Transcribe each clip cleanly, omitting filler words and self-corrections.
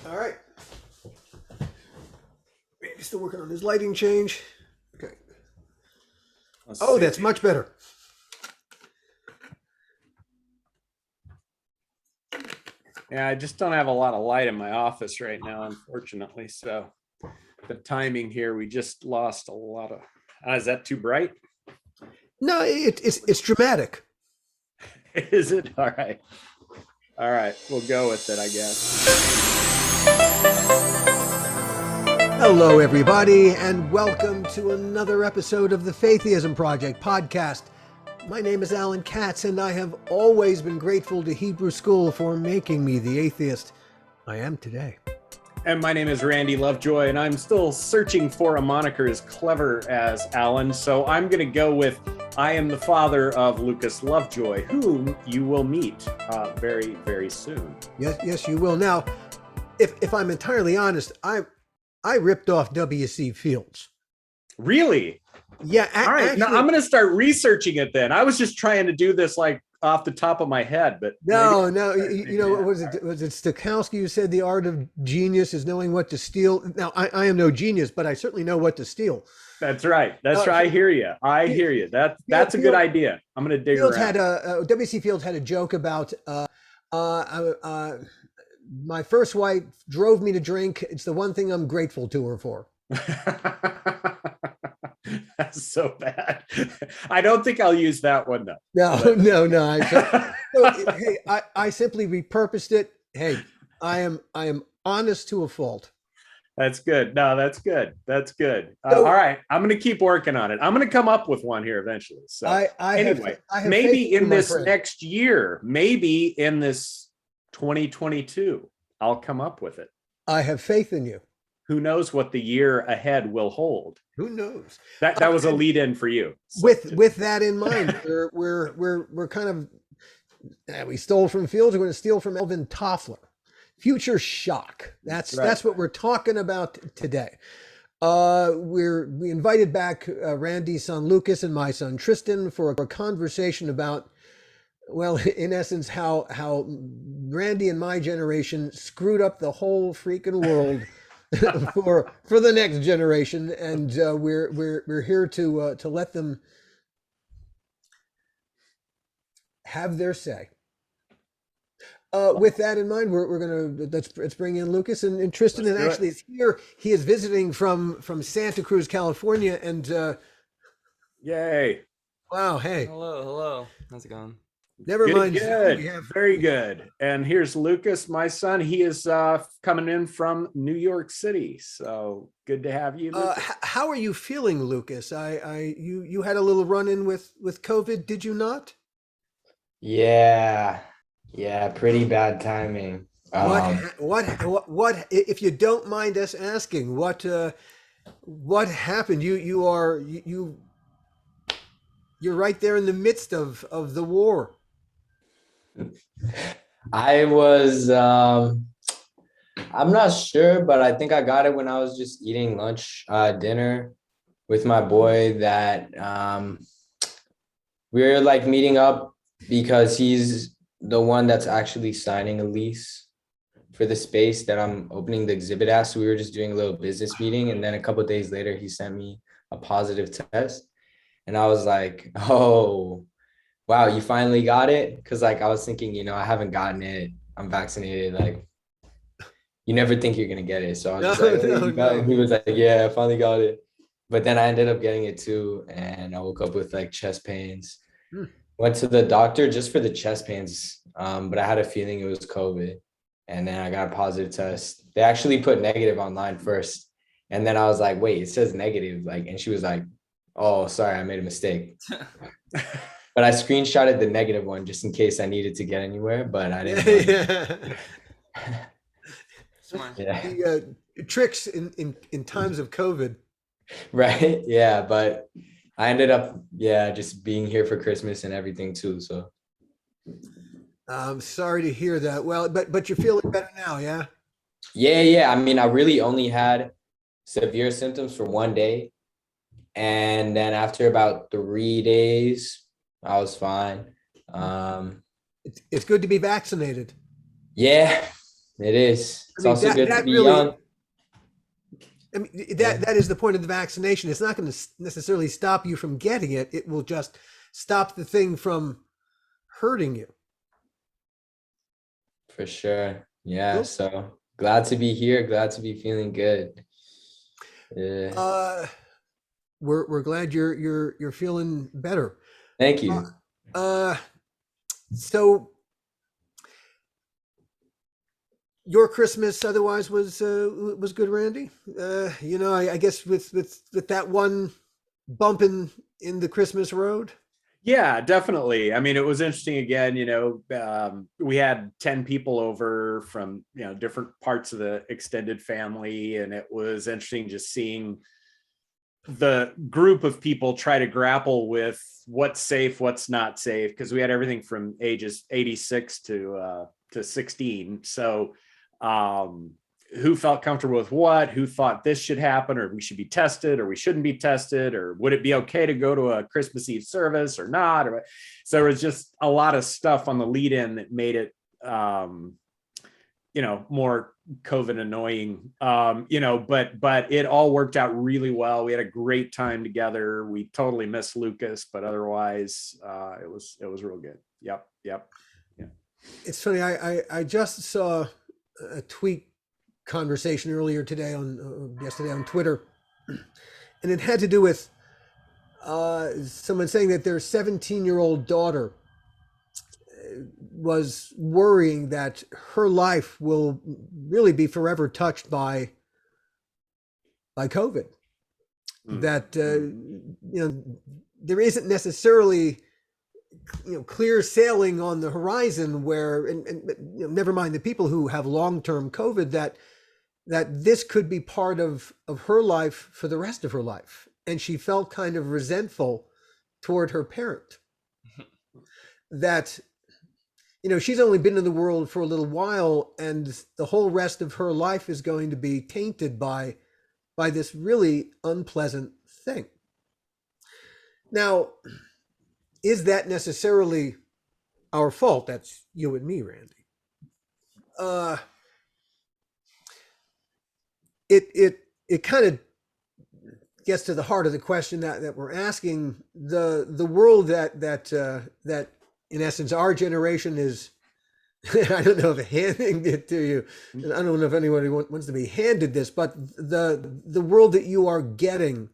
All right. He's still working on his lighting change. Okay. Oh, that's much better. Yeah, I just don't have a lot of light in my office right now, unfortunately. So the timing here, we just lost a lot of. Is that too bright? No, it's dramatic. Is it? All right. All right. We'll go with it, I guess. Hello, everybody, and welcome to another episode of the Faitheism Project podcast. My name is Alan Katz, and I have always been grateful to Hebrew School for making me the atheist I am today. And my name is Randy Lovejoy, and I'm still searching for a moniker as clever as Alan. So I'm going to go with I am the father of Lucas Lovejoy, whom you will meet very, very soon. Yes, you will. Now, if I'm entirely honest, I ripped off W.C. Fields. Really? Yeah. All right. Actually, now I'm going to start researching it then. I was just trying to do this like off the top of my head, but no. You know, was it Stokowski who said the art of genius is knowing what to steal? Now, I am no genius, but I certainly know what to steal. That's right. That's right. I hear you. That's a good idea. I'm going to dig Fields around. W.C. Fields had a joke about my first wife drove me to drink. It's the one thing I'm grateful to her for. That's so bad. I don't think I'll use that one though. No. Hey, I simply repurposed it. Hey, I am honest to a fault. That's good. No, that's good. That's good. All right. I'm going to keep working on it. I'm going to come up with one here eventually. So I anyway, have maybe in this friend. next year, maybe in this 2022, I'll come up with it. I have faith in you. Who knows what the year ahead will hold? Who knows? That was a lead in for you. So with that in mind, we're kind of we stole from Fields. We're going to steal from Alvin Toffler. Future shock. That's what we're talking about today. We invited back Randy's son Lucas and my son Tristan for a conversation about, well, in essence, how Randy and my generation screwed up the whole freaking world for the next generation, and we're here to let them have their say. With that in mind, we're gonna let's bring in Lucas and Tristan, and actually is here. He is visiting from Santa Cruz, California, and yay! Wow, hey, hello. How's it going? Never mind. Good. Very good. And here's Lucas, my son. He is coming in from New York City. So good to have you. How are you feeling, Lucas? You had a little run-in with COVID, did you not? Yeah, pretty bad timing. What? If you don't mind us asking, what happened? You're right there in the midst of the war. I was I'm not sure, but I think I got it when I was just eating dinner with my boy that we were like meeting up because he's the one that's actually signing a lease for the space that I'm opening the exhibit at. So we were just doing a little business meeting, and then a couple of days later he sent me a positive test, and I was like, oh wow, you finally got it? Because like I was thinking, I haven't gotten it. I'm vaccinated. Like, you never think you're gonna get it. So I was just like, hey, you got it? He was like, yeah, I finally got it. But then I ended up getting it too, and I woke up with like chest pains. Went to the doctor just for the chest pains, but I had a feeling it was COVID. And then I got a positive test. They actually put negative online first, and then I was like, wait, it says negative. Like, and she was like, oh, sorry, I made a mistake. But I screenshotted the negative one just in case I needed to get anywhere, but I didn't. Yeah. The tricks in times of COVID. Right. Yeah. But I ended up, just being here for Christmas and everything too. So I'm sorry to hear that. Well, but you're feeling better now, yeah? Yeah. I mean, I really only had severe symptoms for one day. And then after about 3 days, I was fine. It's good to be vaccinated. Yeah, It is. I It's mean, also good to that be really, young. I mean, Yeah, that is the point of the vaccination. It's not going to necessarily stop you from getting it. It will just stop the thing from hurting you. for sure. Yeah. Cool. So glad to be here. Glad to be feeling good. Yeah. Uh, we're glad you're feeling better. Thank you. Uh, so your Christmas otherwise was good, Randy. You know, I guess with that one bump in the Christmas road. Yeah, definitely. I mean, it was interesting again, we had 10 people over from, different parts of the extended family. And it was interesting just seeing the group of people try to grapple with what's safe, what's not safe, because we had everything from ages 86 to 16. So who felt comfortable with what, who thought this should happen, or we should be tested, or we shouldn't be tested, or would it be okay to go to a Christmas Eve service or not? So there was just a lot of stuff on the lead in that made it more COVID annoying, but it all worked out really well. We had a great time together. We totally missed Lucas, but otherwise it was real good. Yep. Yeah. It's funny. I just saw a tweet conversation earlier today yesterday on Twitter, and it had to do with someone saying that their 17-year-old daughter was worrying that her life will really be forever touched by COVID. That there isn't necessarily clear sailing on the horizon where, and never mind the people who have long-term COVID, that this could be part of her life for the rest of her life. And she felt kind of resentful toward her parent that, she's only been in the world for a little while, and the whole rest of her life is going to be tainted by this really unpleasant thing. Now, is that necessarily our fault? That's you and me, Randy. It kind of gets to the heart of the question that we're asking. The world that in essence our generation is, I don't know if handing it to you, I don't know if anybody wants to be handed this, but the world that you are getting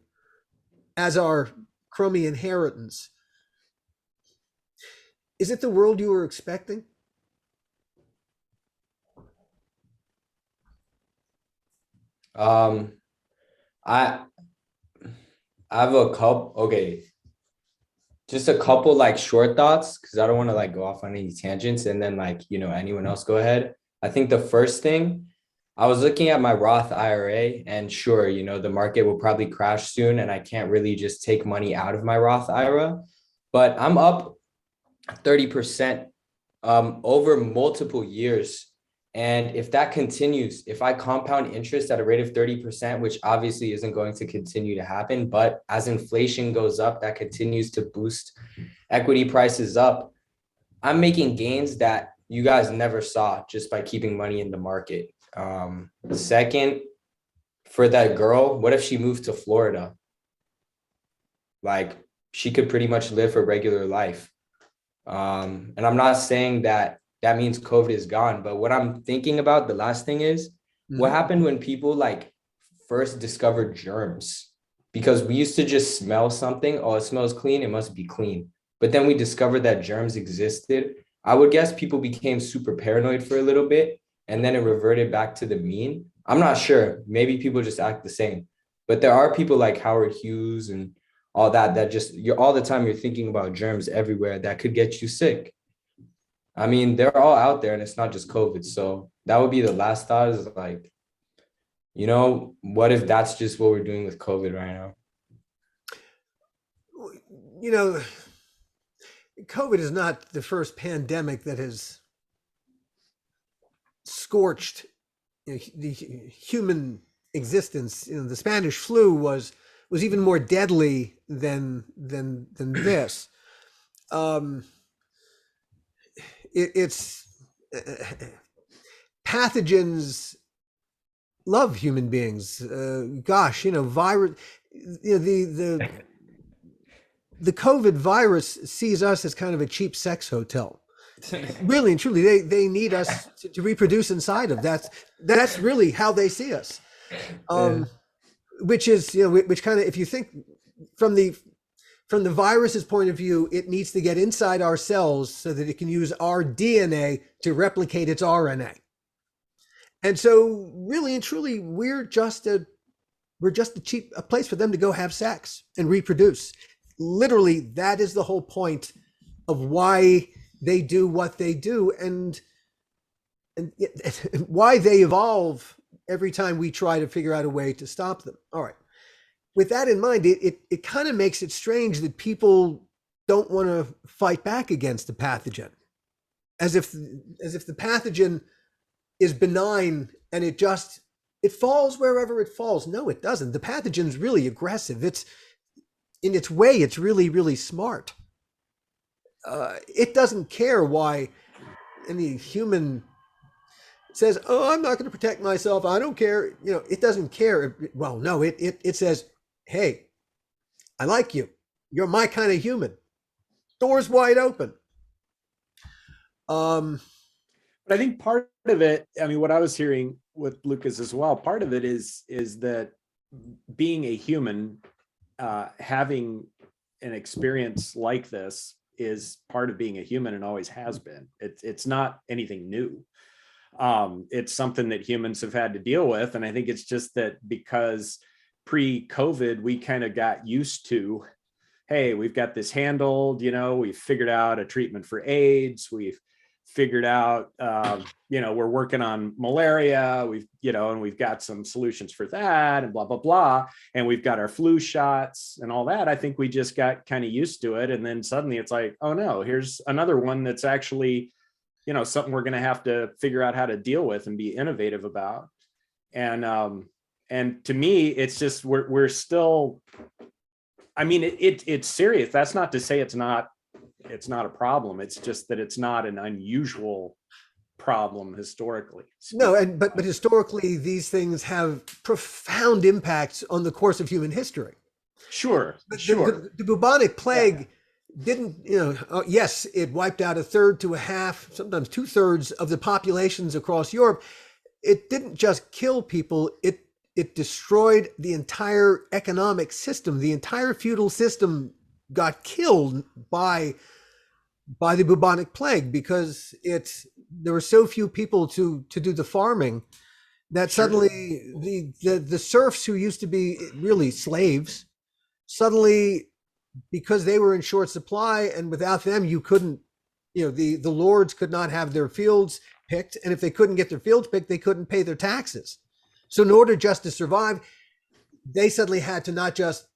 as our crummy inheritance, is it the world you were expecting? I have a couple. Okay, just a couple like short thoughts because I don't want to like go off on any tangents, and then anyone else go ahead. I think the first thing, I was looking at my Roth IRA, and sure, the market will probably crash soon, and I can't really just take money out of my Roth IRA, but I'm up 30% over multiple years. And if that continues, if I compound interest at a rate of 30%, which obviously isn't going to continue to happen, but as inflation goes up, that continues to boost equity prices up, I'm making gains that you guys never saw just by keeping money in the market. Second, for that girl, what if she moved to Florida? Like, she could pretty much live her regular life. And I'm not saying that means COVID is gone, but what I'm thinking about, the last thing is, what happened when people first discovered germs? Because we used to just smell something, oh, it smells clean, it must be clean. But then we discovered that germs existed. I would guess people became super paranoid for a little bit, and then it reverted back to the mean. I'm not sure. Maybe people just act the same. But there are people like Howard Hughes and all that just, you're all the time you're thinking about germs everywhere that could get you sick. I mean, they're all out there, and it's not just COVID. So that would be the last thought, is what if that's just what we're doing with COVID right now? COVID is not the first pandemic that has scorched the human existence. The Spanish flu was even more deadly than this. It's pathogens love human beings. Gosh, virus, the COVID virus sees us as kind of a cheap sex hotel. Really and truly, they need us to reproduce inside of. That's really how they see us. Which is, which kind of, if you think from the virus's point of view, it needs to get inside our cells so that it can use our DNA to replicate its RNA. And so really and truly, we're just a place for them to go have sex and reproduce. Literally, that is the whole point of why they do what they do, and why they evolve every time we try to figure out a way to stop them. All right. With that in mind, it kind of makes it strange that people don't want to fight back against the pathogen, as if the pathogen is benign and it falls wherever it falls. No, it doesn't. The pathogen's really aggressive. It's in its way, it's really, really smart. It doesn't care why any human says, "Oh, I'm not going to protect myself. I don't care." It doesn't care. Well, no, it says, "Hey, I like you. You're my kind of human. Doors wide open." But I think part of it, I mean, what I was hearing with Lucas as well, part of it is that being a human, having an experience like this is part of being a human and always has been. It's not anything new. It's something that humans have had to deal with. And I think it's just that because pre-COVID, we kind of got used to, hey, we've got this handled, we've figured out a treatment for AIDS. We've figured out, we're working on malaria. And we've got some solutions for that and blah, blah, blah. And we've got our flu shots and all that. I think we just got kind of used to it. And then suddenly it's like, oh no, here's another one that's actually, something we're going to have to figure out how to deal with and be innovative about. And to me, it's just, we're still, I mean, it's serious. That's not to say it's not a problem. It's just that it's not an unusual problem historically. No, but historically, these things have profound impacts on the course of human history. Sure. The bubonic plague didn't, yes, it wiped out a third to a half, sometimes 2/3 of the populations across Europe. It didn't just kill people, it destroyed the entire economic system. The entire feudal system got killed by the bubonic plague because there were so few people to do the farming that suddenly the serfs, who used to be really slaves, suddenly, because they were in short supply, and without them you couldn't, the lords could not have their fields picked, and if they couldn't get their fields picked, they couldn't pay their taxes. So in order just to survive, they suddenly had to not just,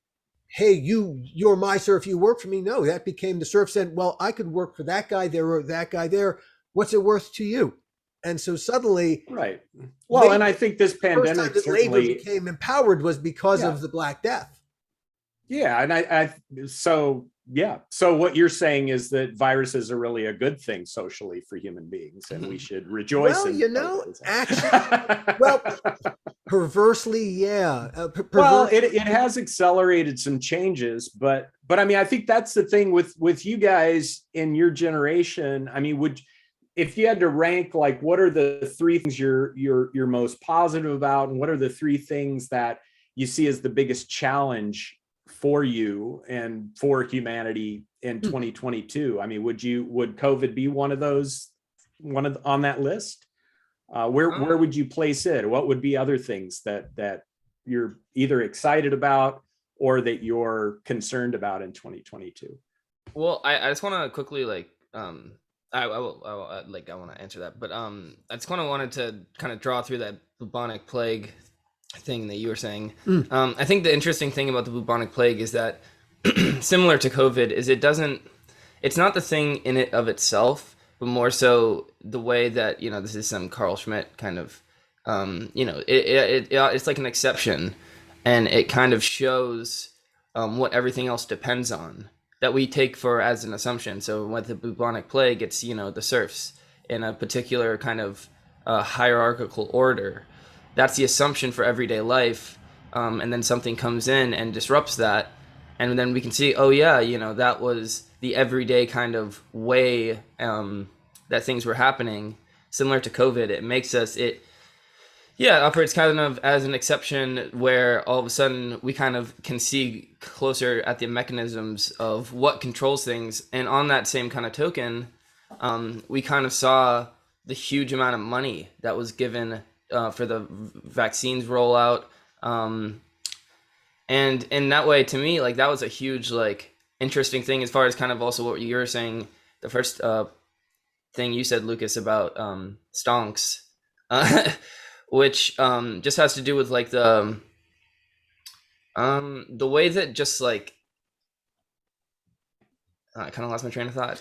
"Hey, you're my serf, you work for me." No, that became, the serf said, "Well, I could work for that guy there or that guy there. What's it worth to you?" And so suddenly, right. Well, and I think this pandemic, the first time that labor became empowered was because of the Black Death. Yeah, and so what you're saying is that viruses are really a good thing socially for human beings, and we should rejoice. Well, actually, perversely, yeah. Well, it has accelerated some changes, but I mean, I think that's the thing with you guys in your generation. I mean, if you had to rank, like, what are the three things you're most positive about, and what are the three things that you see as the biggest challenge for you and for humanity in 2022? I mean, would COVID be one of those, on that list? Where would you place it? Or what would be other things that you're either excited about or that you're concerned about in 2022? Well, I just want to quickly, like, I want to answer that, but I just wanted to kind of draw through that bubonic plague thing that you were saying. I think the interesting thing about the bubonic plague is that similar to COVID is it's not the thing in it of itself, but more so the way that, this is some Carl Schmitt kind of, it's like an exception, and it kind of shows what everything else depends on that we take for as an assumption. So with the bubonic plague, it's, the serfs in a particular kind of hierarchical order. That's the assumption for everyday life, and then something comes in and disrupts that, and then we can see, oh yeah, that was the everyday kind of way that things were happening. Similar to COVID, it makes us operates kind of as an exception where all of a sudden we kind of can see closer at the mechanisms of what controls things. And on that same kind of token, we kind of saw the huge amount of money that was given for the vaccines rollout. And in that way, to me, like that was a huge, like, interesting thing as far as kind of also what you were saying, the first thing you said, Lucas, about stonks. Which just has to do with like the way that just like I kind of lost my train of thought,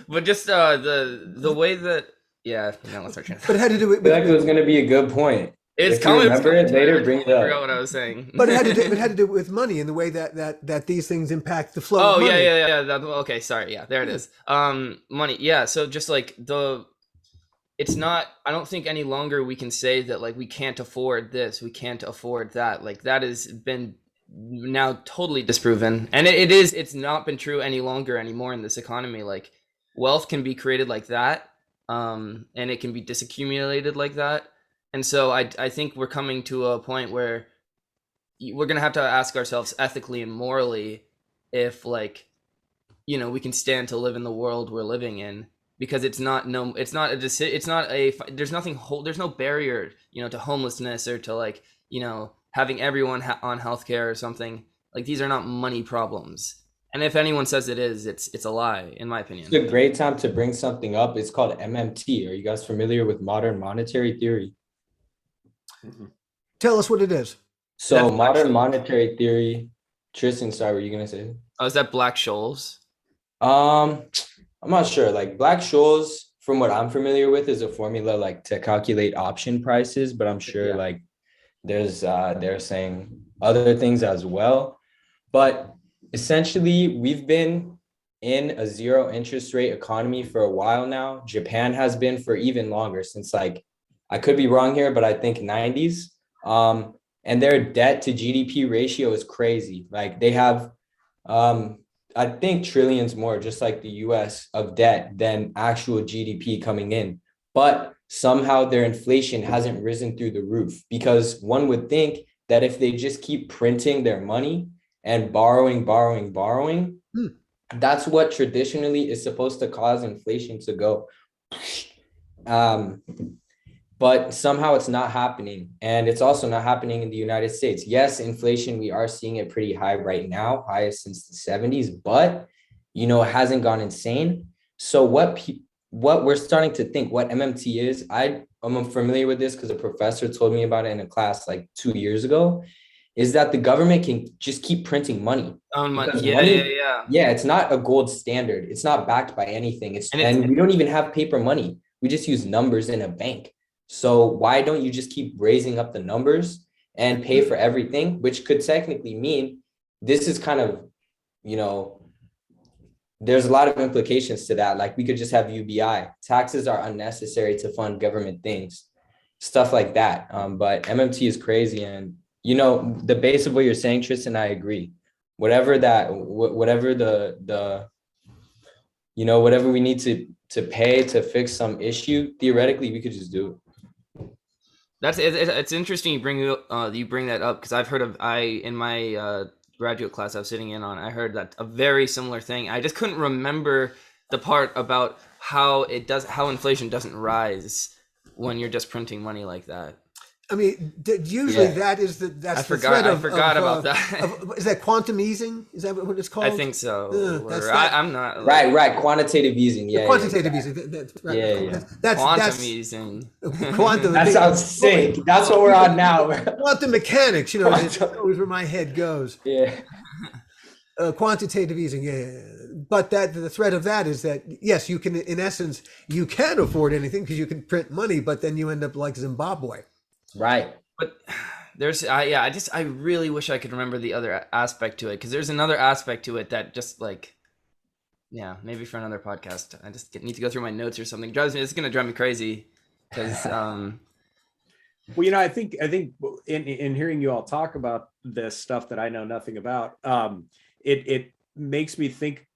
but just the way that I lost my train of thought. But it had to do with, I feel like it was going to be a good point. It's If you coming. remember it later, bring it I forgot up. what I was saying. but it had to do with money and the way that these things impact the flow Oh of money. yeah. Okay, sorry. Yeah, there it is. Money. Yeah. So just like it's not, I don't think any longer we can say that like we can't afford this, we can't afford that. Like that has been now totally disproven, and it's not been true any longer anymore in this economy. Like wealth can be created like that, and it can be disaccumulated like that. And so I think we're coming to a point where we're gonna have to ask ourselves ethically and morally if, like, we can stand to live in the world we're living in, because there's no barrier, to homelessness, or to, like, having everyone on healthcare or something. Like, these are not money problems. And if anyone says it is, it's a lie, in my opinion. It's a great time to bring something up. It's called MMT. Are you guys familiar with modern monetary theory? Tell us what it is. So modern monetary theory, Tristan, sorry, were you going to say? Oh, is that Black-Scholes? I'm not sure. Like Black-Scholes, from what I'm familiar with, is a formula like to calculate option prices, but I'm sure like there's they're saying other things as well. But essentially, we've been in a zero interest rate economy for a while now. Japan has been for even longer, since, like, I could be wrong here, but I think 90s. And their debt to GDP ratio is crazy. Like, they have, I think, trillions more, just like the US, of debt than actual GDP coming in. But somehow their inflation hasn't risen through the roof, because one would think that if they just keep printing their money and borrowing, that's what traditionally is supposed to cause inflation to go. But somehow it's not happening. And it's also not happening in the United States. Yes, inflation, we are seeing it pretty high right now, highest since the 70s, but, it hasn't gone insane. So what we're starting to think, what MMT is, I'm familiar with this because a professor told me about it in a class like 2 years ago, is that the government can just keep printing money. Yeah, it's not a gold standard. It's not backed by anything. And we don't even have paper money. We just use numbers in a bank. So why don't you just keep raising up the numbers and pay for everything, which could technically mean this is kind of, there's a lot of implications to that. Like, we could just have UBI. Taxes are unnecessary to fund government things, stuff like that. But MMT is crazy. And, the base of what you're saying, Tristan, I agree. Whatever we need to pay to fix some issue, theoretically, we could just do it. It's interesting you bring that up, because I've heard in my graduate class I was sitting in on, I heard that a very similar thing. I just couldn't remember the part about how inflation doesn't rise when you're just printing money like that. I mean, usually that's the threat of, I forgot about that. Is that quantum easing? Is that what it's called? I think so. I'm not right. Quantitative easing. Yeah. Quantitative easing. That's right. Yeah. Quantum easing. Quantum. That sounds sick. That's what we're on now. Quantum mechanics. It's always where my head goes. Yeah. Quantitative easing. Yeah. But the threat of that is that, yes, you can, in essence, you can afford anything because you can print money, but then you end up like Zimbabwe. Right. But I really wish I could remember the other aspect to it, because there's another aspect to it that just, like, maybe for another podcast. I just need to go through my notes or something. It's going to drive me crazy. because Well, I think in hearing you all talk about this stuff that I know nothing about, it makes me think,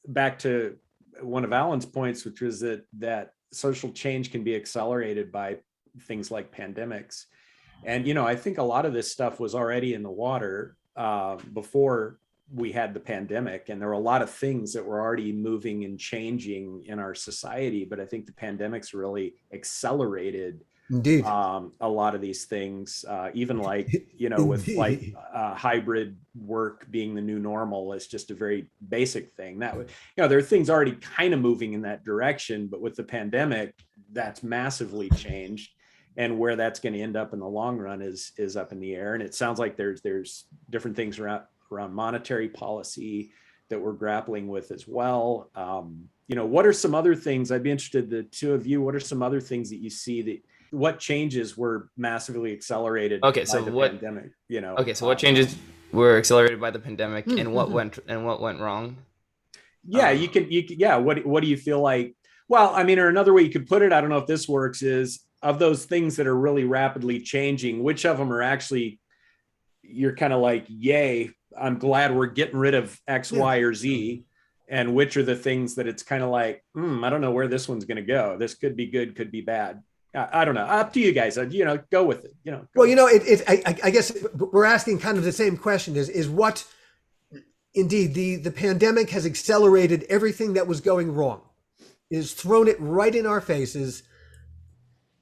back to one of Alan's points, which was that social change can be accelerated by things like pandemics. And, I think a lot of this stuff was already in the water before we had the pandemic. And there were a lot of things that were already moving and changing in our society. But I think the pandemic's really accelerated Indeed. a lot of these things, even like, with like hybrid work being the new normal is just a very basic thing. That there are things already kind of moving in that direction, but with the pandemic, that's massively changed. And where that's going to end up in the long run is up in the air. And it sounds like there's different things around monetary policy that we're grappling with as well. What are some other things? I'd be interested, the two of you, what are some other things that you see what changes were massively accelerated by the pandemic? What changes were accelerated by the pandemic, and what went wrong? Yeah, you can. What do you feel like? Well, I mean, or another way you could put it, I don't know if this works, is of those things that are really rapidly changing, which of them are actually, you're kind of like, yay, I'm glad we're getting rid of X, Y, or Z. And which are the things that it's kind of like, I don't know where this one's going to go. This could be good, could be bad. I don't know. Up to you guys. Go with it. I guess we're asking kind of the same question: is what indeed the pandemic has accelerated everything that was going wrong, is thrown it right in our faces.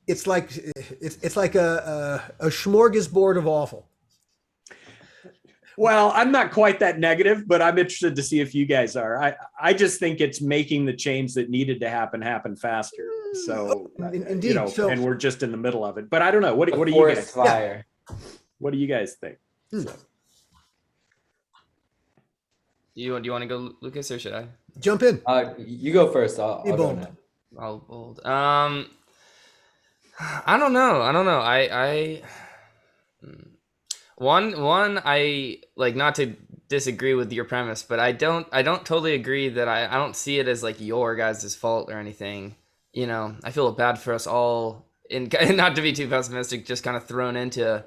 It's like a smorgasbord of awful. Well, I'm not quite that negative, but I'm interested to see if you guys are. I just think it's making the change that needed to happen faster. So, indeed, and we're just in the middle of it. But I don't know. What do you guys? Fire. What do you guys think? Do you want to go, Lucas, or should I jump in? You go first. I'll go next. I'll bold. I don't know. I like, not to disagree with your premise, but I don't totally agree that I don't see it as like your guys' fault or anything. I feel bad for us all, and not to be too pessimistic, just kind of thrown into,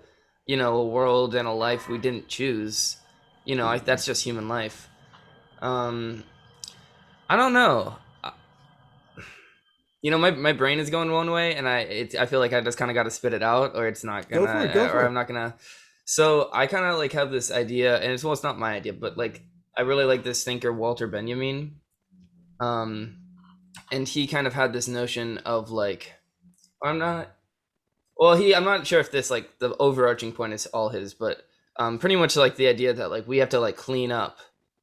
a world and a life we didn't choose. That's just human life. I don't know. My brain is going one way, and I feel like I just kind of got to spit it out, or it's not gonna, Go for it. I'm not gonna. So I kind of like have this idea, and it's not my idea, but like I really like this thinker Walter Benjamin, and he kind of had this notion of like, I'm not sure if this, like, the overarching point is all his, but pretty much like the idea that like we have to like clean up,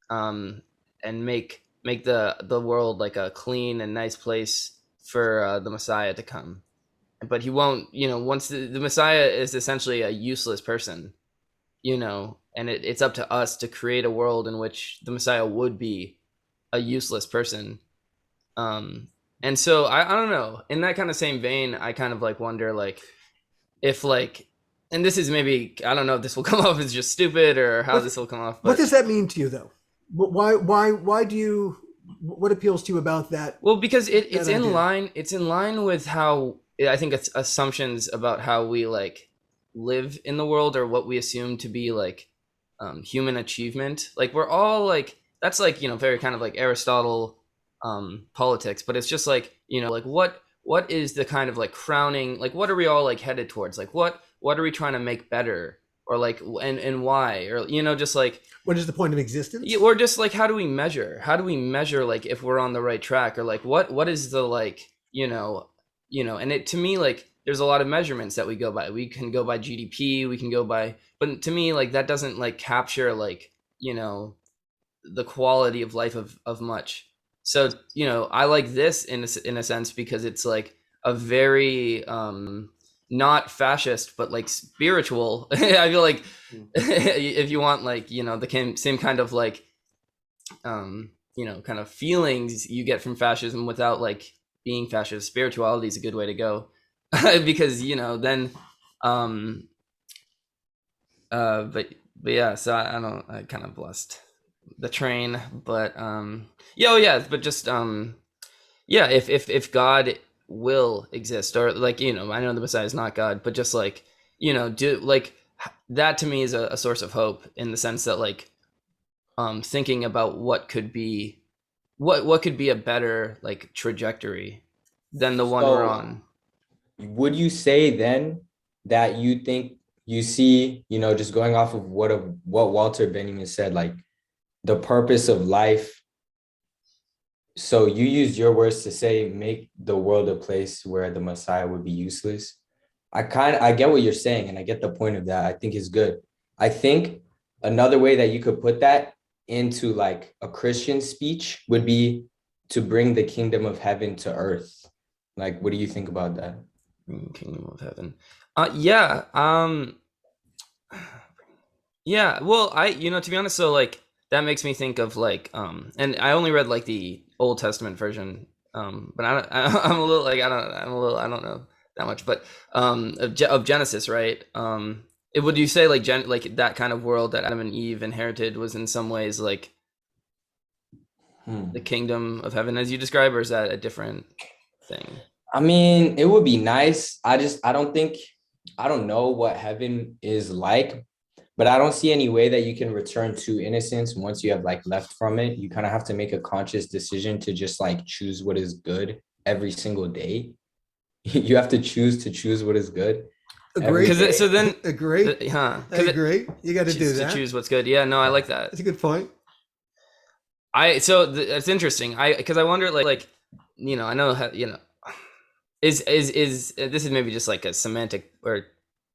and make the world like a clean and nice place for the Messiah to come. But he won't, once the Messiah is essentially a useless person, and it's up to us to create a world in which the Messiah would be a useless person. And so I don't know, in that kind of same vein, I kind of like wonder like if like, and this is maybe, I don't know if this will come off as just stupid or how this will come off. But what does that mean to you though? Why do you, what appeals to you about that? Well, because it's in line with how I think it's assumptions about how we like live in the world, or what we assume to be like human achievement. Like we're all like, that's like, very kind of like Aristotle politics, but it's just like, like what is the kind of like crowning, like what are we all like headed towards? Like what are we trying to make better? Or like, and why? Or, just like, what is the point of existence? Or just like, how do we measure like if we're on the right track? Or like, what is the like, and it, to me, like, there's a lot of measurements that we go by. We can go by GDP, we can go by, but to me, like, that doesn't like capture like, the quality of life of much. So, I like this in a sense, because it's like a very, not fascist, but like spiritual. I feel like if you want like, the same kind of like, kind of feelings you get from fascism without like being fascist, spirituality is a good way to go. Because, then, but yeah, so I kind of lost the train, but, but just, if God will exist, or like, you know, I know the Messiah is not God, but just like, you know, do like that to me is a source of hope, in the sense that like thinking about what could be a better like trajectory than the one we're So on. would you say then that you think you see, you know, just going off of what Walter Benjamin said, like the purpose of life? So you used your words to say, make the world a place where the Messiah would be useless. I get what you're saying, and I get the point of that. I think is good. I think another way that you could put that into like a Christian speech would be to bring the kingdom of heaven to earth. Like, what do you think about that? Kingdom of heaven. Yeah, well, you know, to be honest, so like that makes me think of like and I only read like the Old Testament version, but I'm a little like I don't know that much, but of Genesis, right? Would you say like like that kind of world that Adam and Eve inherited was in some ways like the kingdom of heaven as you describe, or is that a different thing? I mean, it would be nice. I don't know what heaven is like, but I don't see any way that you can return to innocence once you have like left from it. You kind of have to make a conscious decision to just like choose what is good every single day. You have to choose what is good. Agree. So then Agree. Agree. You got to do that. To choose what's good. Yeah, no, I like that. That's a good point. It's interesting. Because I wonder like, you know, I know how, you know, is this is maybe just like a semantic or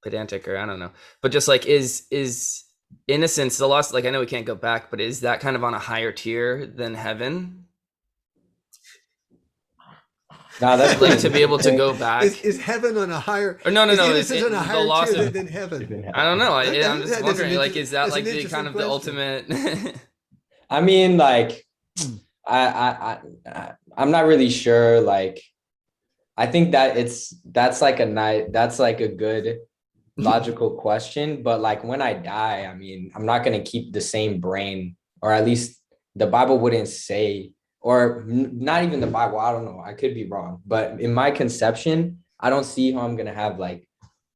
pedantic, or I don't know, but just like is innocence the lost, like I know we can't go back, but is that kind of on a higher tier than heaven? No, that's like to be able to go back. Is heaven on a higher? Or no, it's on a higher tier than heaven. I don't know. I'm just wondering, like, is that like the kind of the ultimate? I mean, like, I'm not really sure. Like, I think that that's like a good logical question. But like when I die, I mean, I'm not gonna keep the same brain, or at least the Bible wouldn't say, or not even the Bible. I don't know. I could be wrong, but in my conception, I don't see how I'm gonna have like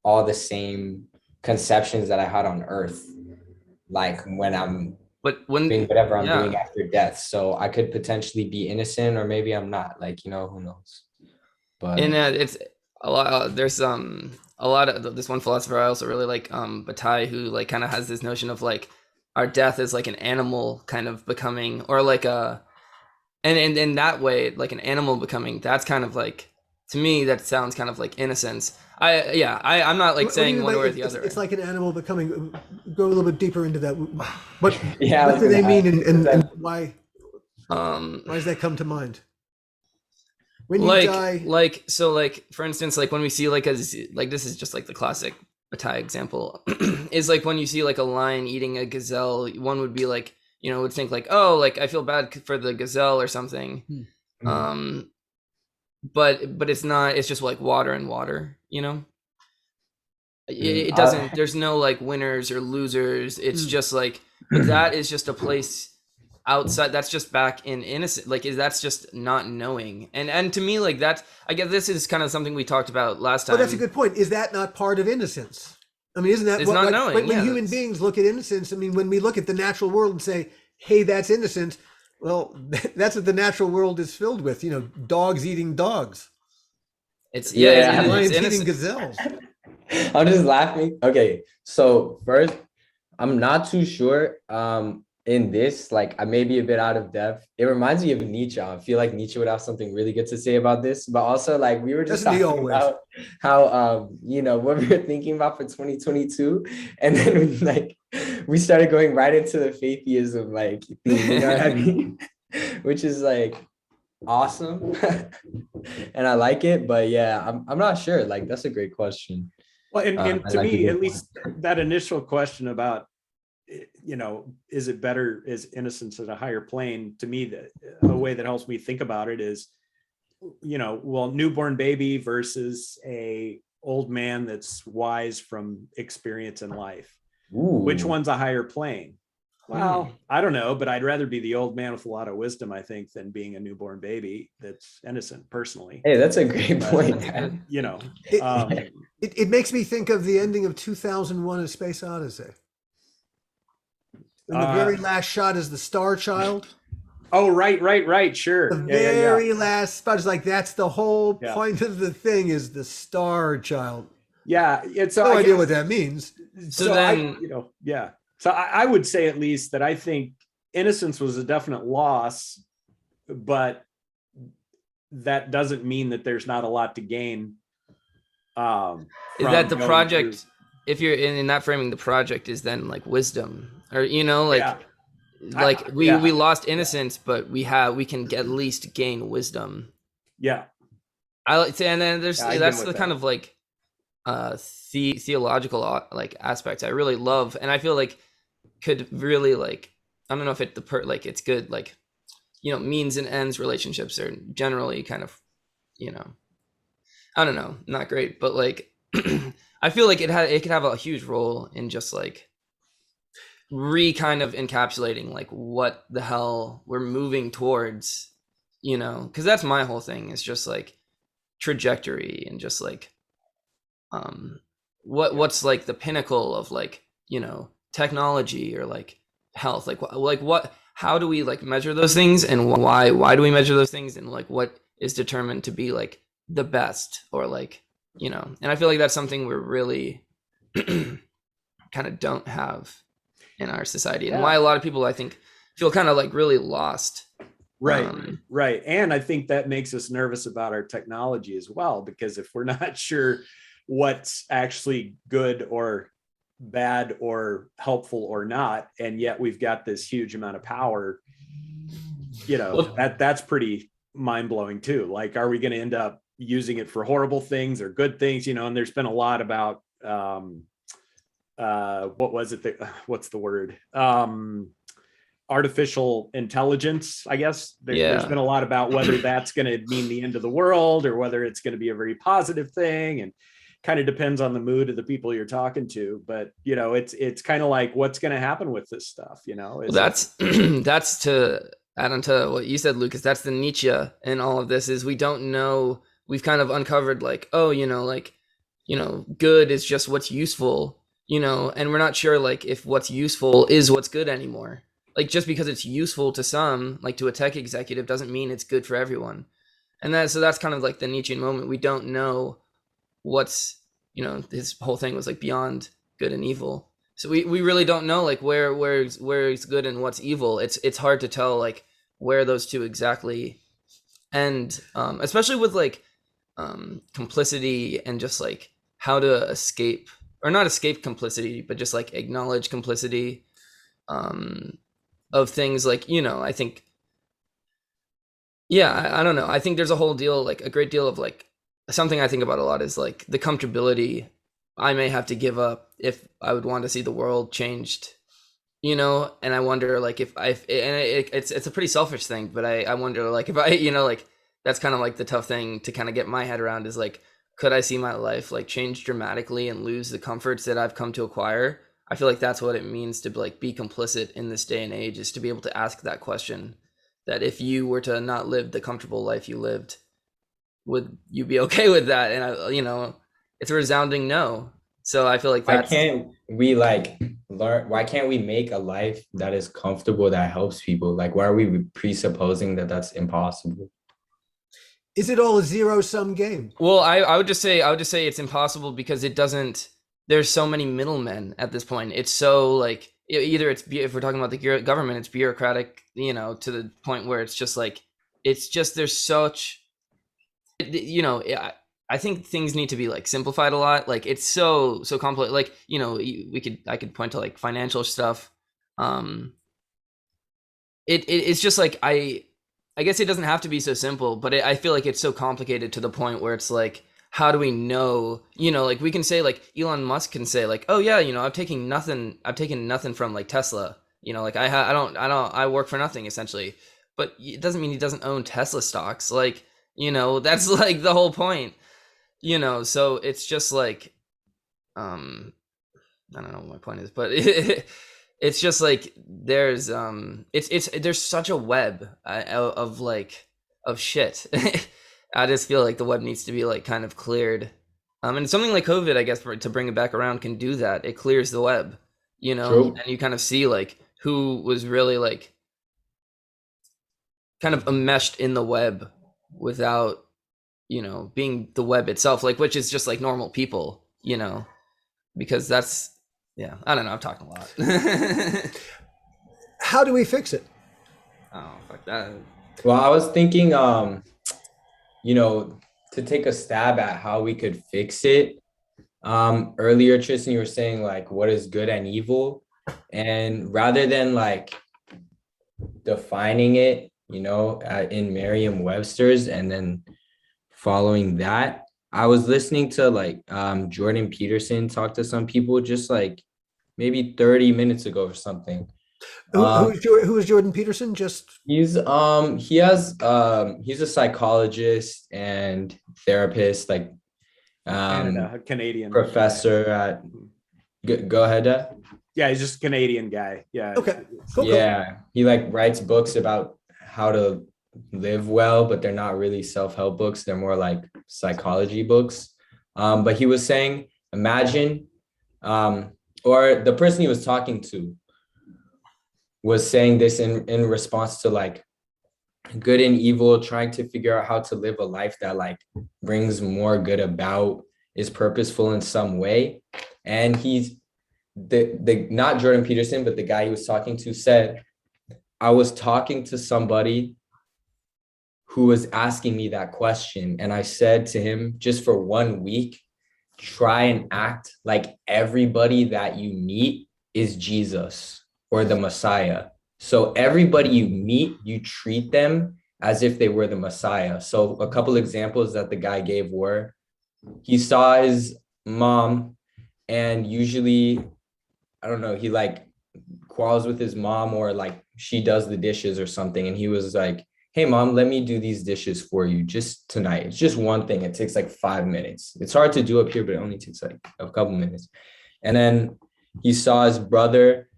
all the same conceptions that I had on Earth, like when I'm doing whatever I'm doing after death. So I could potentially be innocent, or maybe I'm not. Like, you know, who knows? But and it's a lot. There's a lot of this one philosopher I also really like, Bataille, who like kind of has this notion of like our death is like an animal kind of becoming, or like and in that way, like an animal becoming. That's kind of like, to me, that sounds kind of like innocence. I'm not like saying one way or the other. It's like an animal becoming. Go a little bit deeper into that. What what do they mean, and why? Why does that come to mind? When you die, so for instance, like when we see like this is just like the classic Bataille example, is like when you see like a lion eating a gazelle, one would be like, you know, would think like, oh, like I feel bad for the gazelle or something. But it's not, it's just like water and water, you know? It doesn't, there's no like winners or losers. It's just like, but that is just a place outside, that's just back in innocent, like that's just not knowing. And to me, like that's, I guess this is kind of something we talked about last time. Well, that's a good point. Is that not part of innocence? I mean, isn't that it's not knowing? When human beings look at innocence, I mean, when we look at the natural world and say, hey, that's innocent, well, that's what the natural world is filled with, you know, dogs eating dogs. It's lions eating gazelles. I'm just laughing. Okay, so first, I'm not too sure. In this, like I may be a bit out of depth. It reminds me of Nietzsche. I feel like Nietzsche would have something really good to say about this. But also, like we were just talking about how you know, what we were thinking about for 2022, and then like we started going right into the Faitheism like theme, you know what I mean? Which is like awesome, and I like it. But yeah, I'm not sure. Like that's a great question. Well, and to me, at least that initial question about, you know, is it better, is innocence at a higher plane? To me, a way that helps me think about it is, you know, well, newborn baby versus a old man that's wise from experience in life. Ooh. Which one's a higher plane? Well, I don't know, but I'd rather be the old man with a lot of wisdom, I think, than being a newborn baby that's innocent, personally. Hey, that's a great But, point, Dad. you know, It makes me think of the ending of 2001: A Space Odyssey. And the very last shot is the Star Child. Oh, right. Sure. The very last spot is like, that's the whole point of the thing, is the Star Child. Yeah. It's no idea what that means. So then, So I would say at least that I think Innocence was a definite loss, but that doesn't mean that there's not a lot to gain. Is that the project? If you're in that framing, the project is then like wisdom, or we lost innocence, but we can at least gain wisdom. Yeah, I like to, and then there's that's the kind of like theological like aspects I really love, and I feel like could really like, I don't know if it's good, like, means and ends relationships are generally kind of, I don't know, not great, but like I feel like it could have a huge role in just like kind of encapsulating like what the hell we're moving towards, because that's my whole thing, is just like trajectory and just like what's like the pinnacle of like, technology or like health, like what, how do we like measure those things, and why do we measure those things, and like what is determined to be like the best, or like, and I feel like that's something we're really kind of don't have in our society, and why a lot of people, I think, feel kind of like really lost. Right. And I think that makes us nervous about our technology as well, because if we're not sure what's actually good or bad or helpful or not, and yet we've got this huge amount of power, that's pretty mind-blowing too. Like, are we going to end up using it for horrible things or good things? And there's been a lot about what's the word, artificial intelligence, I guess. There's been a lot about whether that's going to mean the end of the world or whether it's going to be a very positive thing, and kind of depends on the mood of the people you're talking to. But it's kind of like, what's going to happen with this stuff? That's to add on to what you said, Lucas. That's the Nietzsche in all of this, is we don't know. We've kind of uncovered like, good is just what's useful, and we're not sure like if what's useful is what's good anymore. Like, just because it's useful to some, like to a tech executive, doesn't mean it's good for everyone. And that's kind of like the Nietzschean moment. We don't know what's, his whole thing was like beyond good and evil. So we really don't know like where is good and what's evil. It's hard to tell like where those two exactly end, especially with like complicity, and just like how to escape, or not escape complicity, but just like acknowledge complicity of things like, I think, I don't know. I think there's a whole deal, like a great deal of like, something I think about a lot is like the comfortability I may have to give up if I would want to see the world changed, and I wonder like it's a pretty selfish thing, but I wonder like if I, like that's kind of like the tough thing to kind of get my head around, is like, could I see my life like change dramatically and lose the comforts that I've come to acquire? I feel like that's what it means to like be complicit in this day and age, is to be able to ask that question, that if you were to not live the comfortable life you lived, would you be okay with that? And it's a resounding no. So I feel like that's, why can't we like learn? Why can't we make a life that is comfortable, that helps people? Like, why are we presupposing that that's impossible? Is it all a zero-sum game? Well, I would just say it's impossible because it doesn't. There's so many middlemen at this point. It's so like, either it's, if we're talking about the government, it's bureaucratic, to the point where it's just like, there's such, I think things need to be like simplified a lot. Like, it's so complex. Like, I could point to like financial stuff. It's just like, I guess it doesn't have to be so simple, but I feel like it's so complicated to the point where it's like, how do we know, like we can say like Elon Musk can say like, oh yeah, I've taken nothing from like Tesla, like I work for nothing essentially, but it doesn't mean he doesn't own Tesla stocks. Like, that's like the whole point, so it's just like, I don't know what my point is, but it's just like there's such a web of like of shit. I just feel like the web needs to be like kind of cleared. And something like COVID, I guess, to bring it back around, can do that. It clears the web, True. and you kind of see like who was really like kind of enmeshed in the web without, being the web itself, like, which is just like normal people, because that's, yeah, I don't know. I'm talking a lot. How do we fix it? Oh, fuck that. Well, I was thinking, to take a stab at how we could fix it. Earlier, Tristan, you were saying like, what is good and evil? And rather than like defining it, in Merriam-Webster's and then following that, I was listening to like Jordan Peterson talk to some people just like maybe 30 minutes ago or something. Who is Jordan Peterson? He's he's a psychologist and therapist, like Canada, a Canadian professor at go ahead, Dad. Yeah, he's just a Canadian guy. Yeah. Okay. Cool. Yeah, he like writes books about how to live well, but they're not really self-help books. They're more like psychology books. But he was saying, imagine, or the person he was talking to was saying this in response to like good and evil, trying to figure out how to live a life that like brings more good about, is purposeful in some way. And he's the not Jordan Peterson, but the guy he was talking to said, I was talking to somebody who was asking me that question. And I said to him, just for 1 week, try and act like everybody that you meet is Jesus or the Messiah. So everybody you meet, you treat them as if they were the Messiah. So a couple examples that the guy gave were, he saw his mom and usually, I don't know, he like quarrels with his mom or like she does the dishes or something. And he was like, hey mom, let me do these dishes for you just tonight. It's just one thing. It takes like 5 minutes. It's hard to do up here, but it only takes like a couple minutes. And then he saw his brother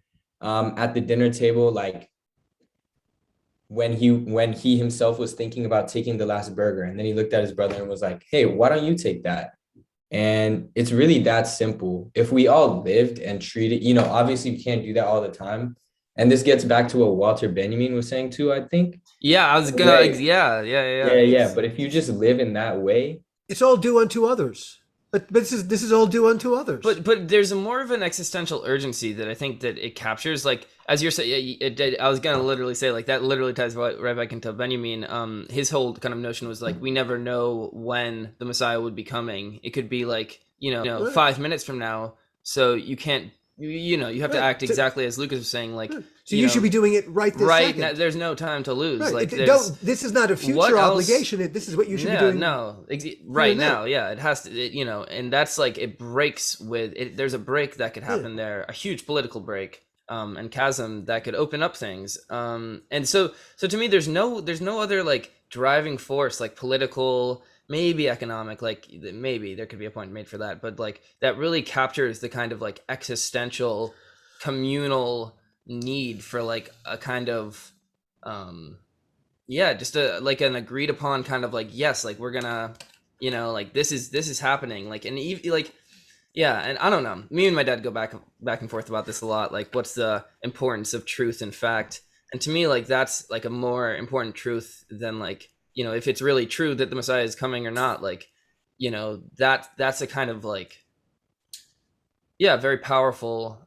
at the dinner table, like when he himself was thinking about taking the last burger. And then he looked at his brother and was like, hey, why don't you take that? And it's really that simple. If we all lived and treated, obviously we can't do that all the time. And this gets back to what Walter Benjamin was saying too, I think. Yeah, I was gonna. Yeah. But if you just live in that way, it's all do unto others. But this is all do unto others. But there's a more of an existential urgency that I think that it captures. Like as you're saying, I was gonna literally say like that literally ties right back into Benjamin. His whole kind of notion was like we never know when the Messiah would be coming. It could be like 5 minutes from now. So you can't. You have to act exactly as Lucas was saying, like. So you should be doing it right this second. Now, there's no time to lose. Right. Like, this is not a future obligation. This is what you should be doing. Right now. Yeah, it has to. And that's like it breaks with it. There's a break that could happen there, a huge political break, and chasm that could open up things. And so to me, there's no other like driving force, like political, maybe economic, like maybe there could be a point made for that, but like that really captures the kind of like existential, communal need for like a kind of just a like an agreed upon kind of like, yes, like we're gonna like this is happening, like, and like and I don't know, me and my dad go back and forth about this a lot, like what's the importance of truth and fact, and to me like that's like a more important truth than like if it's really true that the Messiah is coming or not, like that's a kind of like very powerful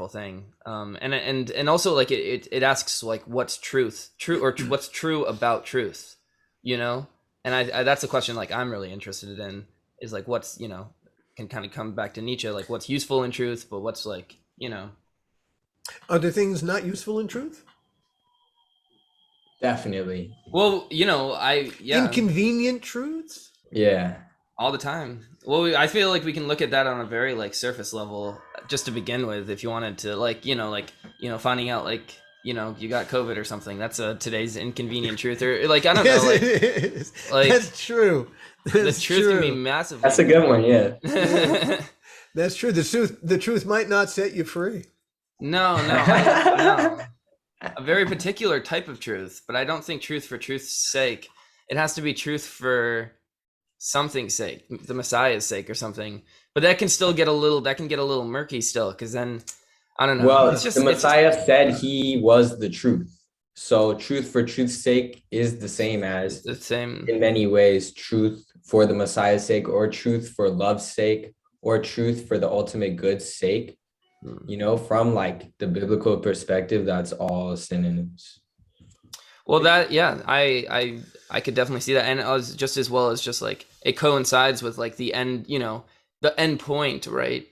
thing, and also like it asks like what's true or what's true about truth, and I that's a question like I'm really interested in, is like what's can kind of come back to Nietzsche, like what's useful in truth, but what's like are there things not useful in truth? Definitely. Well, inconvenient truths. Yeah. All the time. Well, I feel like we can look at that on a very like surface level, just to begin with. If you wanted to, like finding out like you got COVID or something. That's today's inconvenient truth, or like I don't know. Like, it is. Like that's true. The truth can be massive. That's a good one. Yeah. That's true. The truth might not set you free. No. A very particular type of truth, but I don't think truth for truth's sake. It has to be truth for something's sake, the Messiah's sake or something. But that can still get a little murky still, because then I don't know. Well, the Messiah said he was the truth. So truth for truth's sake is the same as, the same in many ways, truth for the Messiah's sake, or truth for love's sake, or truth for the ultimate good's sake. You know, from like the biblical perspective, that's all synonyms. Well, that, yeah, I could definitely see that, and as just as well as just like it coincides with like the end, you know, the end point, right?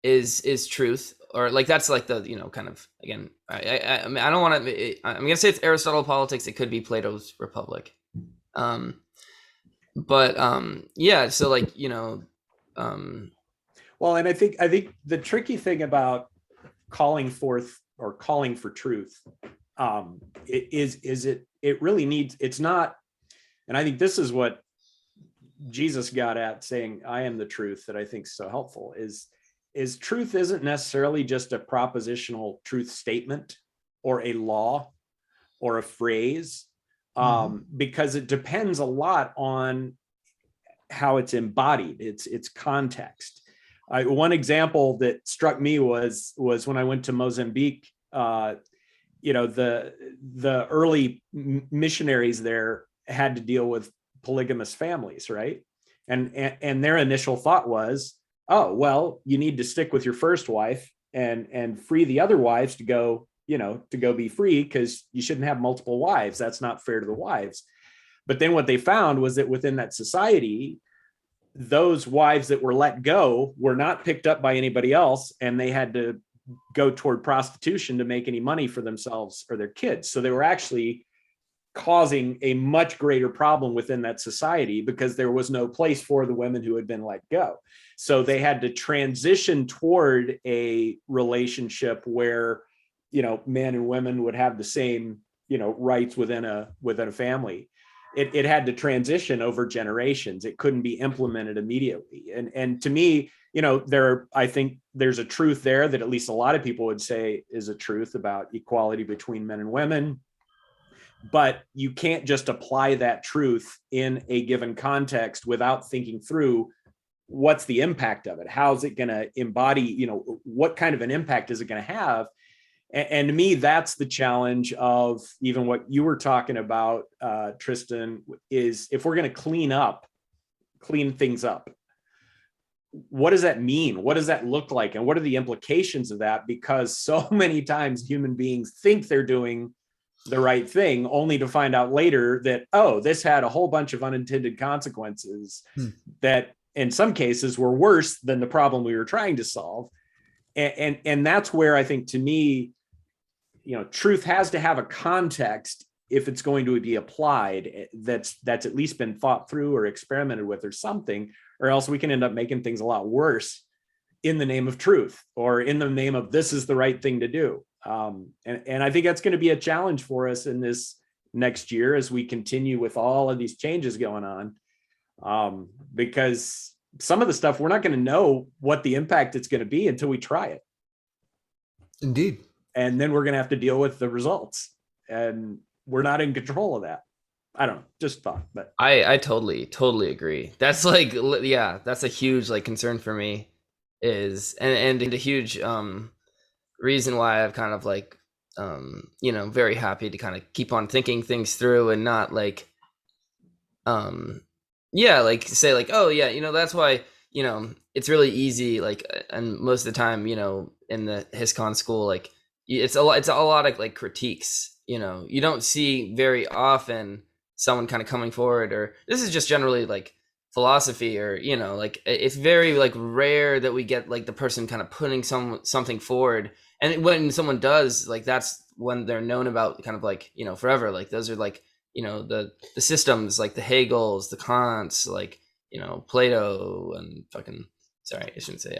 Is truth, or like that's like the, you know, kind of, again, I mean, I don't want to. I'm gonna say it's Aristotle politics. It could be Plato's Republic, but yeah. So like, you know, Well, and I think the tricky thing about calling forth or calling for truth it really needs, it's not, and I think this is what Jesus got at saying, I am the truth, that I think is so helpful, is truth isn't necessarily just a propositional truth statement or a law or a phrase, because it depends a lot on how it's embodied, its context. One example that struck me was when I went to Mozambique. You know, the early missionaries there had to deal with polygamous families, right? And their initial thought was, oh, well, you need to stick with your first wife and free the other wives to go, you know, to go be free, because you shouldn't have multiple wives. That's not fair to the wives. But then what they found was that within that society, those wives that were let go were not picked up by anybody else, and they had to go toward prostitution to make any money for themselves or their kids. So they were actually causing a much greater problem within that society, because there was no place for the women who had been let go. So they had to transition toward a relationship where, you know, men and women would have the same, you know, rights within a family. It had to transition over generations. It couldn't be implemented immediately. And to me, you know, I think there's a truth there that at least a lot of people would say is a truth about equality between men and women. But you can't just apply that truth in a given context without thinking through what's the impact of it. How's it going to embody, you know, what kind of an impact is it going to have? And to me, that's the challenge of even what you were talking about, Tristan, is if we're going to clean things up, what does that mean? What does that look like? And what are the implications of that? Because so many times human beings think they're doing the right thing, only to find out later that, oh, this had a whole bunch of unintended consequences that in some cases were worse than the problem we were trying to solve. And that's where I think, to me, you know, truth has to have a context if it's going to be applied that's at least been thought through or experimented with or something, or else we can end up making things a lot worse in the name of truth, or in the name of this is the right thing to do. And I think that's going to be a challenge for us in this next year as we continue with all of these changes going on, because some of the stuff we're not going to know what the impact it's going to be until we try it. Indeed. And then we're going to have to deal with the results, and we're not in control of that. I don't know, just thought, but I totally agree. That's like, yeah, that's a huge like concern for me, is and a huge reason why I've kind of like you know, very happy to kind of keep on thinking things through and not like yeah, like say like, oh yeah, you know, that's why, you know, it's really easy, like, and most of the time, you know, in the HisCon school, like it's a lot of like critiques, you know, you don't see very often someone kind of coming forward, or this is just generally like philosophy, or, you know, like it's very like rare that we get like the person kind of putting something forward, and when someone does, like that's when they're known about kind of like, you know, forever. Like those are like, you know, the systems, like the Hegels, the Kants, like, you know, Plato, and fucking, sorry, I shouldn't say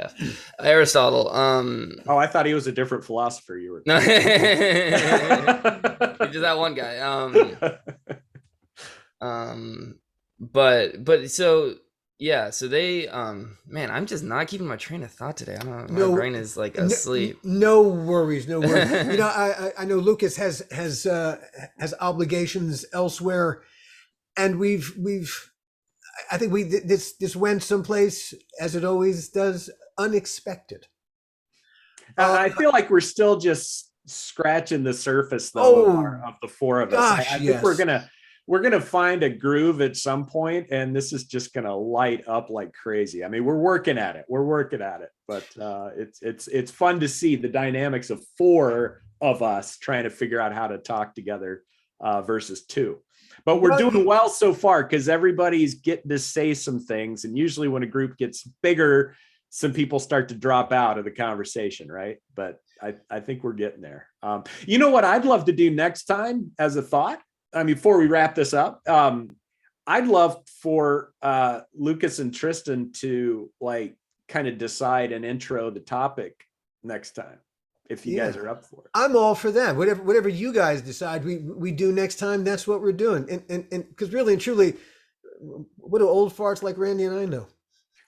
Aristotle. Oh, I thought he was a different philosopher. You were No, just that one guy. But so Yeah, so they man, I'm just not keeping my train of thought today. I don't know, No, my brain is like asleep. No worries, no worries. I know Lucas has obligations elsewhere, and I think this went someplace, as it always does, unexpected. I feel like we're still just scratching the surface, though, of the four of us. Gosh, I think yes. we're gonna find a groove at some point, and this is just gonna light up like crazy. I mean, we're working at it. But it's fun to see the dynamics of four of us trying to figure out how to talk together versus two. But we're doing well so far because everybody's getting to say some things, and usually when a group gets bigger, some people start to drop out of the conversation, right? But I think we're getting there. You know what I'd love to do next time as a thought? I mean, before we wrap this up, I'd love for Lucas and Tristan to like kind of decide and intro the topic next time, if you guys are up for it. I'm all for that. Whatever you guys decide we do next time, that's what we're doing. And because really and truly, what do old farts like Randy and I know?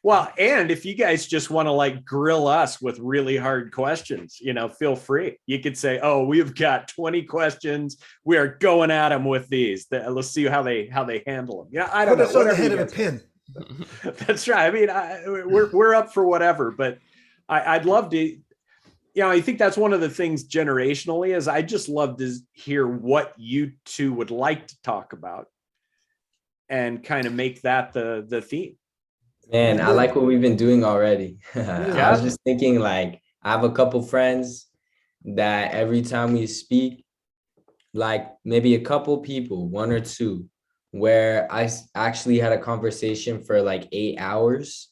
Well, and if you guys just want to like grill us with really hard questions, feel free. You could say, "Oh, we've got 20 questions. We are going at them with these. Let's see how they handle them." Yeah, I don't know. Put us on the head of a pin. That's right. I mean, we're up for whatever. But I'd love to. I think that's one of the things generationally is I just love to hear what you two would like to talk about, and kind of make that the theme. Man, I like what we've been doing already. I was just thinking, like, I have a couple friends that every time we speak, like maybe a couple people, one or two, where I actually had a conversation for like 8 hours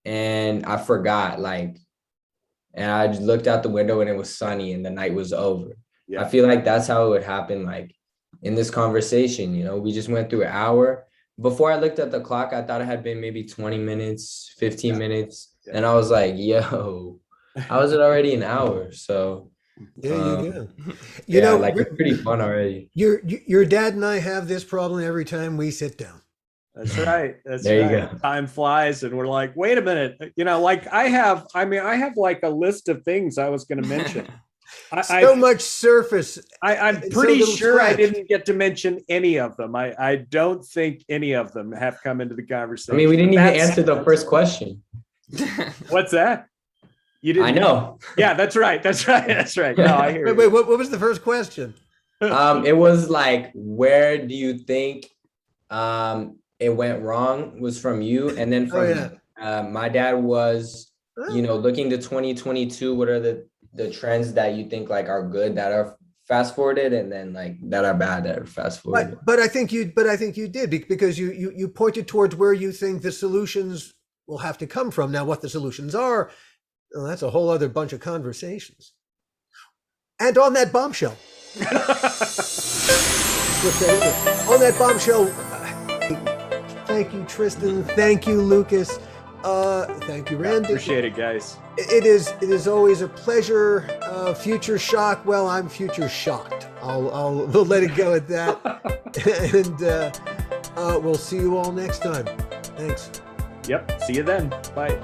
and I forgot, and I just looked out the window and it was sunny and the night was over. Yeah. I feel like that's how it would happen, like in this conversation, we just went through an hour. Before I looked at the clock, I thought it had been maybe 20 minutes, 15 minutes. Yeah. And I was like, yo, how is it already an hour? So there you go. You know, it's pretty fun already. Your dad and I have this problem every time we sit down. That's right. That's there right. You go. Time flies and we're like, wait a minute. I have like a list of things I was going to mention. Much surface. I'm pretty sure I didn't get to mention any of them. I don't think any of them have come into the conversation. I mean, we didn't even answer the first question. What's that? You didn't. I know. Yeah, that's right. No, I hear. Wait, what was the first question? It was like, where do you think it went wrong? Was from you, and then from my dad was, looking to 2022. What are the trends that you think like are good that are fast forwarded, and then like that are bad that are fast forwarded? But I think you did, because you pointed towards where you think the solutions will have to come from. Now, what the solutions are, well, that's a whole other bunch of conversations. And on that bombshell, thank you, Tristan. Thank you, Lucas. Thank you, Randy. Appreciate it, guys. It is always a pleasure. Future shock. Well, I'm future shocked. We'll let it go at that. And we'll see you all next time. Thanks. Yep. See you then. Bye.